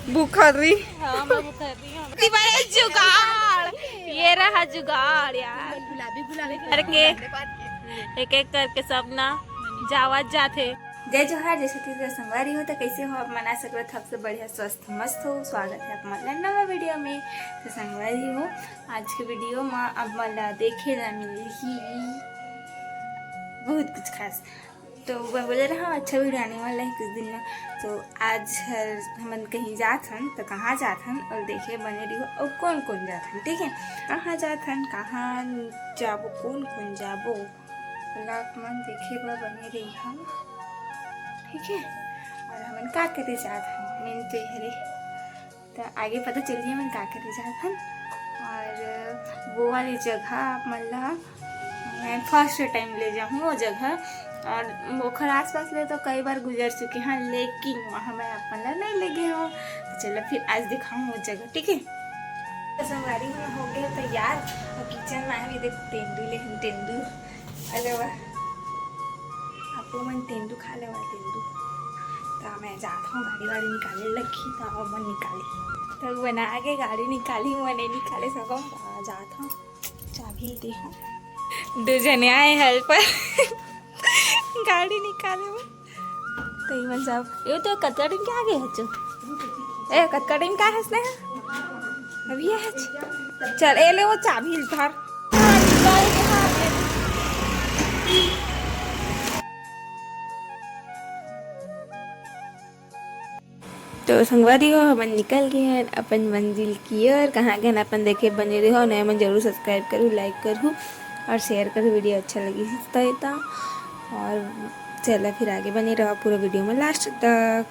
बुखारी। हाँ मैं बुखारी हूँ। जुगाड़, ये रहा जुगाड़ यार। गुलाबी करके एक एक करके सब ना जावत जाते। जय जोहार, जय छत्तीसगढ़ संगवारी हो। तो कैसे हो आप? मना सकते सबसे बढ़िया स्वस्थ मस्त हो। स्वागत है हमारे नवा वीडियो में। तो संगवारी हो, आज के वीडियो में अब मला देखे ला मिली बहुत कुछ खास। तो वह बोले रहा अच्छा वीडियो आने वाला है कुछ दिन में। तो आज हम कहीं जात हन, तो कहाँ जात हन और देखे बने रही हो और कौन कौन जात हन, ठीक है। कहाँ जात हन, कहाँ जाबो, कौन कौन जाबो, मन देखे बने रही हम, ठीक है। और हमन का करे जात हन मेन तो हरे, तो आगे पता चल जाए मन का करे जात हन। और वो वाली जगह आप मतलब मैं फर्स्ट टाइम ले जाऊँ वो जगह, और ओखर आस पास ले तो कई बार गुजर चुके हैं, लेकिन वहाँ मैं अपन नहीं ले गई हूँ। तो चलो फिर आज दिखाऊँ वो जगह, ठीक है। तो संगवारी में हो गए तैयार और किचन में आए देख तेंदू ले तेंदू। अरे वाह, आपको मन तेंदू खा ले वाला तेंदू। तो मैं जाता हूँ गाड़ी वाड़ी निकाले लगी, तो मन निकाली तो बना के गाड़ी निकाली, मैंने निकाले सको जाता हूँ। चाबी दी हूँ, दो जने आए हेल्पर गाड़ी निकाले में कहीं मन साहब ये तो कतका टाइम क्या आ गए हचो ए कतका टाइम क्या है स्नेहा अभी है। चल ए ले वो चाबी धर। तो संगवारी हो, हम निकल गए हैं अपन मंजिल की ओर। कहाँ गए अपन देखे बने रहे हो, नए मन जरूर सब्सक्राइब करूँ, लाइक करूँ और शेयर करूँ। वीडियो अच्छा लगी तो और चलो फिर आगे बने रहो पूरा वीडियो में लास्ट तक।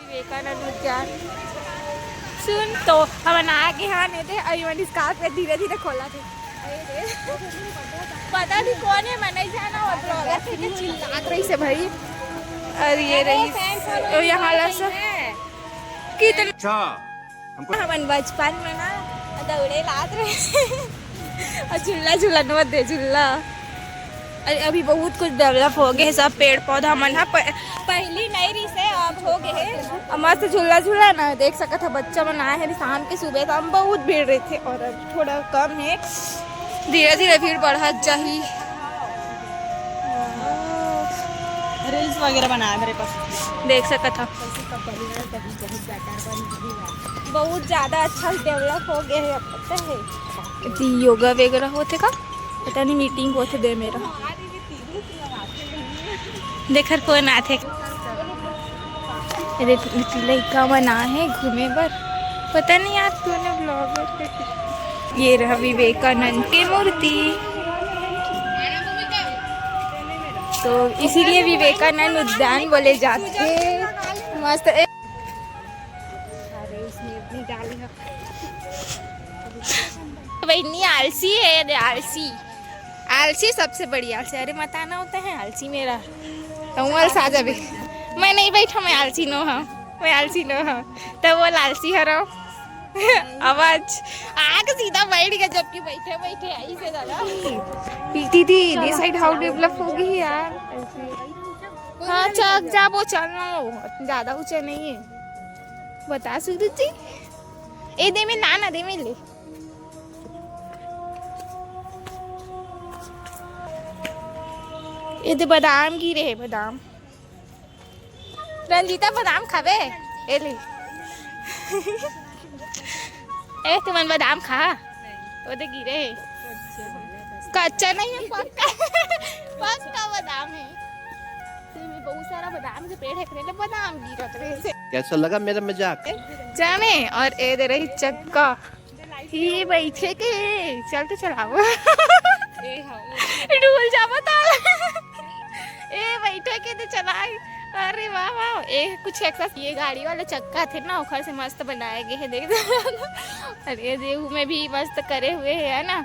विवेकानंद उद्यान सुन तो हम आगे हाँ नहीं थे अभी स्कार्फ पे धीरे धीरे खोला थे। पता नहीं कौन है, मैंने जाना और ब्लॉगर थे कि चिल्लात रही से भाई। और ये रही यहाँ सब कितना हम बचपन में ना दौड़े लात रहे और झूला झूला दे झूला। अभी बहुत कुछ डेवलप हो गए, सब पेड़ पौधा मन पहली नहीं रही से अब हो गए है। मस्त झूला झूला ना देख सकता था बच्चा मन आए हैं शाम के सुबह, तो हम बहुत भीड़ रहे थे और अब थोड़ा कम है, धीरे धीरे भीड़ बढ़ा जाही। रील्स वगैरह बनाया मेरे पास, देख सकता था बहुत ज़्यादा अच्छा डेवलप हो गया है। अब पता है योगा वगैरह होते का पता नहीं, मीटिंग होते दे मेरा देखर कौन आते लड़का बना है घूमे पर, पता नहीं यार तूने ब्लॉगर। ये रहा विवेकानंद की मूर्ति, तो इसीलिए विवेकानंद उद्यान बोले जाते। मस्त बहनी आलसी है, आलसी आलसी सबसे बड़ी आलसी। अरे बताना होता है आलसी मेरा तो साजा भी मैं नहीं बैठा, मैं आलसी नो हाँ, मैं आलसी नो हाँ, तो वो लालसी हरो आवाज आग सीधा बैठ गया, जबकि बैठे बैठे आई से दादा दीदी ये साइड हाउ डेवलप होगी यार। हाँ चक जा वो चलना ज्यादा ऊंचा नहीं है, बता सुधु जी ए दे में ना दे में ले। ये तो बादाम गिरे है, बादाम रंजीता बादाम खावे ए ले ए तुमन बादाम खा वो तो गिरे है, कच्चा नहीं है पक्का पक्का बादाम है। बहुत सारा बादाम के पेड़ है, करे बादाम गिरत रहे से। कैसा लगा मेरा मजाक जाने। और ए दे रही चक्का ये बैठे के चल तो चलाओ डूल जा बता ए बैठे के तो चलाए। अरे वाह वाह, ए कुछ एक्स्ट्रा ये गाड़ी वाले चक्का थे ना उखर से मस्त बनाए गए हैं देख और ये देहू में भी मस्त करे हुए है ना,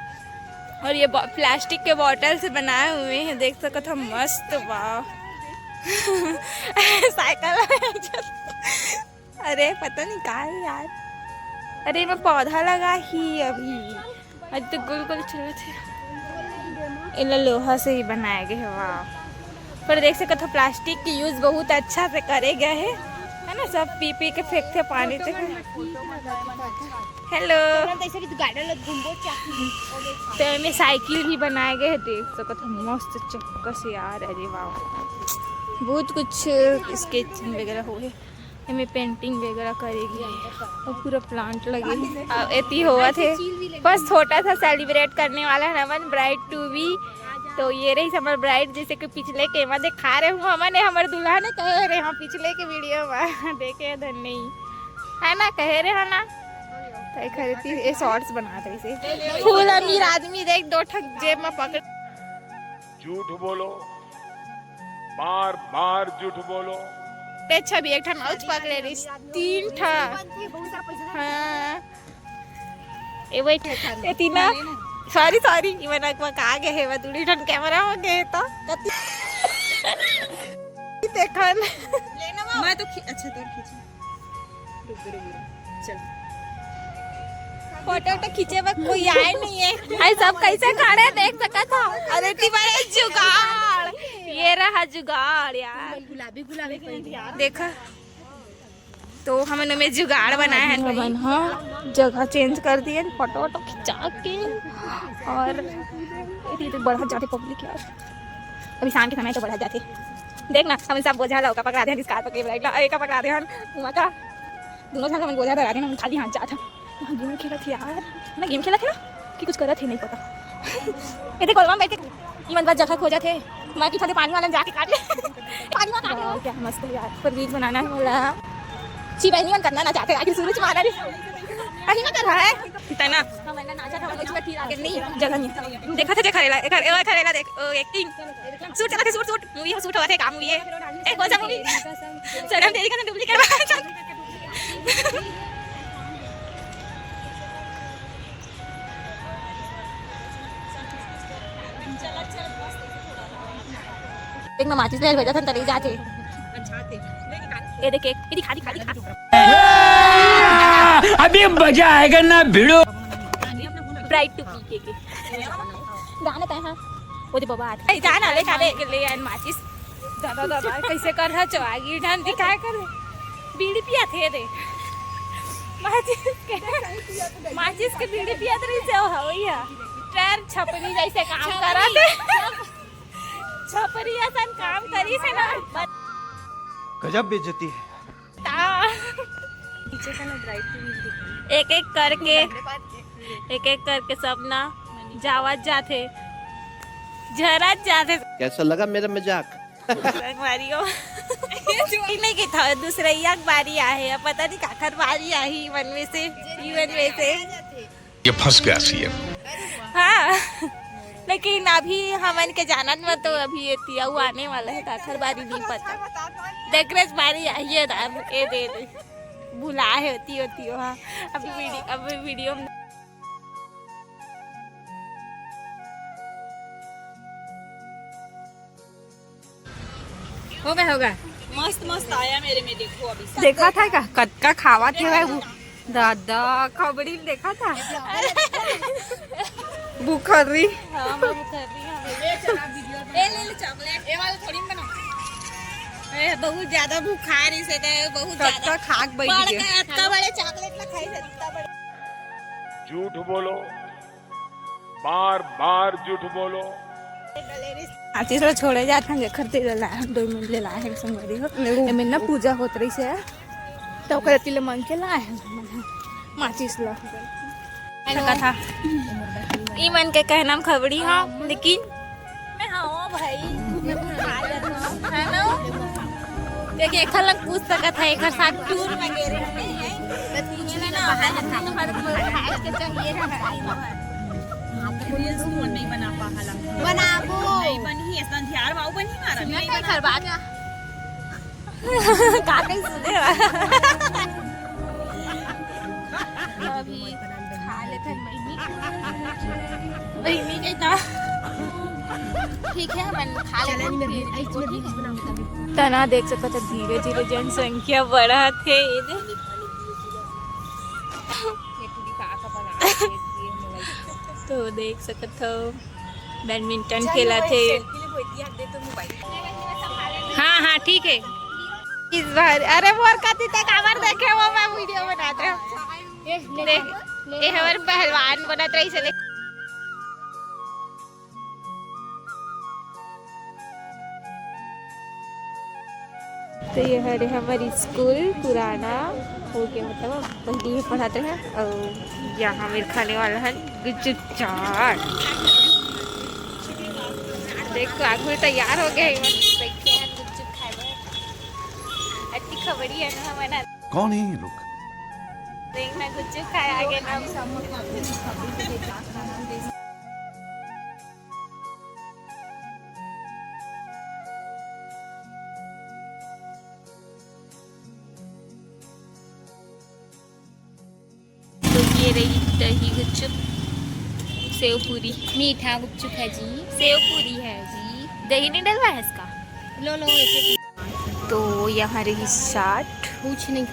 और ये प्लास्टिक के बोतल से बनाए हुए हैं देख सकते हो मस्त। वाह साइकिल अरे पता नहीं कहाँ है यार। अरे मैं पौधा लगा ही अभी आज तो गोल गोल चल थे। इन लोहा से ही बनाए गए हैं। वाह, पर देख सकते हो प्लास्टिक की यूज बहुत अच्छा से करे गए है ना। सब पी पी के फेंकते पानी से। हेलो, तो में साइकिल भी बनाए गए हैं, देख सकते हो मस्त चक्का से यार। अरे वाह, बहुत कुछ स्केचिंग वगैरह हो है, हमें पेंटिंग वगैरह करेगी और पूरा प्लांट लगे एती हुआ थे। बस छोटा सा सेलिब्रेट करने वाला है नमन ब्राइड टू बी। तो ये रही हमारे ब्राइड, जैसे कि पिछले के में दिखा रहे हूँ हमने हमारे दूल्हा ने कहे रहे हम पिछले के वीडियो में देखे धन नहीं है ना, कहे रहे है ना। तो खरीदती ये शॉर्ट्स बनाते इसे फूल अमीर आदमी देख दो ठक जेब में पकड़। झूठ बोलो, बार बार झूठ बोलो। अच्छा भी एक ठा माउस पकड़े रही, 3 ठा। हाँ ए वेट ए तीना सॉरी सॉरी इवन एक बार आ गए है वो दूरी ठन कैमरा हो गए तो देखन लेना मैं तो अच्छा तो खींच चल फोटो तो खींचे वक्त कोई आए नहीं है। आई सब कैसे खड़े देख सका था। अरे तुम्हारे जुगाड़, ये रहा जुगाड़ यार, गुलाबी गुलाबी देखा। तो हमने में जुगाड़ बनाया है भवन। हाँ जगह चेंज कर दिए, फोटो वोटो खिंचा के। और तो बढ़ा जाते पब्लिक यार, अभी शाम के समय तो बढ़ा जाते। देखना हम सब बोझा लौका पकड़ा दे, कार पकड़ एक पकड़ा दे हम का दोनों जगह हम बोझा धरा दे, हम खाली हाथ जाता। वहाँ गेम खेला थे यार, ना गेम खेला थे ना कि कुछ करा थे नहीं पता। ये कोलवा में बैठे इवन बात जगह खोजा थे, मैं पीछे पानी वाला जाके काट ले पानी में काट। क्या मस्त यार, पर बीज बनाना है बोला ची बहनी मन करना ना चाहते, आखिर सूरज मारा रे अभी ना कर रहा है इतना। हमने नाचा था वो ठीक आगे नहीं जगह नहीं देखा था। खरेला देख एक्टिंग शूट चला थे, शूट मूवी शूट हुआ थे, काम मूवी है एक कौन सा मूवी सनम तेरी का डुप्लीकेट। एक में माचिस ले भेजा था तले जाते अच्छा थे। ये देख ये दिखा दिखा दिखा अभी मजा आएगा ना भिड़ो। ब्राइड टू बी के गाना था। हां वो दे बाबा आ जाना ले काले ले एंड माचिस दादा दादा कैसे कर रहा चवागी ढन दिखा कर बीड़ी पिया थे दे माचिस के बीड़ी पिया रही से हो भैया ट्रेन छपरी जैसे काम करा थे। छपरी ऐसा काम करी से ना गजब बेइज्जती है। एक एक करके सब ना जावत जाते झरत जाते। कैसा लगा मेरा मजाक? बारियों नहीं की था दूसरे एक बारी आहे, पता नहीं काकर बारी आई वन में से ये फंस गया सीएम। हाँ लेकिन अभी हमन के जानत में तो अभी ये तियाऊ आने वाला है, काकर बारी नहीं पता। देख बारी आई है ए दे भुला है होती हो। हाँ अभी वीडियो में होगा मस्त मस्त आया मेरे में, देखो अभी देखा था क्या कटका खावा थे वो दादा खबरी देखा था बुखरी। हाँ मैं कर रही हूँ। ले चॉकलेट ये वाला थोड़ी बना। बहुत ज्यादा बुखार इसे बहुत कटका खाक बैठ गया। इतना बड़े चॉकलेट ना खाई सकता बड़े। झूठ बोलो, बार बार झूठ बोलो। आतिश छोड़े जाते हैं खरते ला 2 मिनट ले लाए हैं संगरी हो एमे ना पूजा होत रही से तो करती ले मन के लाए हैं माचिस ला का था ई मन के कहना खबड़ी। हाँ लेकिन मैं हाँ भाई है ना क्योंकि एक लग पूछ सका था एक साथ टूर में गए रहे हैं ना बाहर के चाहिए नहीं बना पाला बनाबो नहीं बनी ऐसा ध्यान वाओ बनी मारा नहीं कहीं खरबा गया काटे सुधे अभी खा लेते महीनी के तो ठीक है मन खा लेते तना देख सकता था धीरे धीरे जनसंख्या बढ़ा थे। तो देख सकत हो बैडमिंटन खेला थे। हाँ हाँ ठीक है। इस बार अरे मोर कति तक आवर देखे वो मैं वीडियो बनाते रहे देख ये हमारे पहलवान बनत रही से। तो ये है हमारी स्कूल पुराना हो गया, मतलब पहले ही पढ़ाते हैं। और यहाँ मेरे खाने वाला है गुपचुप चाट। देखो आग में तैयार हो गए बैठे हैं गुपचुप खाए। अति खबरी है ना हमारा। कौन है ये लोग? देखना गुपचुप खाए आगे ना। ये रही दही गुपचुप, सेव पूरी, मीठा गुपचुप है जी, सेव पूरी है जी, दही नहीं डलवा है इसका। लो लो एक। तो यहाँ रही चाट, कुछ नहीं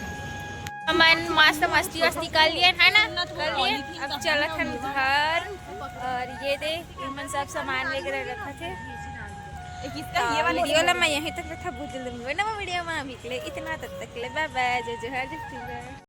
हमन मस्त मस्ती वस्ती कर लिए है ना, कर लिए। अब चलत हम घर और ये देख हमन सब सामान वगैरह रखा थे। ये वाला वीडियो ला मैं यहीं तक रखा, बहुत जल्दी ना वीडियो में हम निकले इतना तक ले। बाय बाय, जय जय हर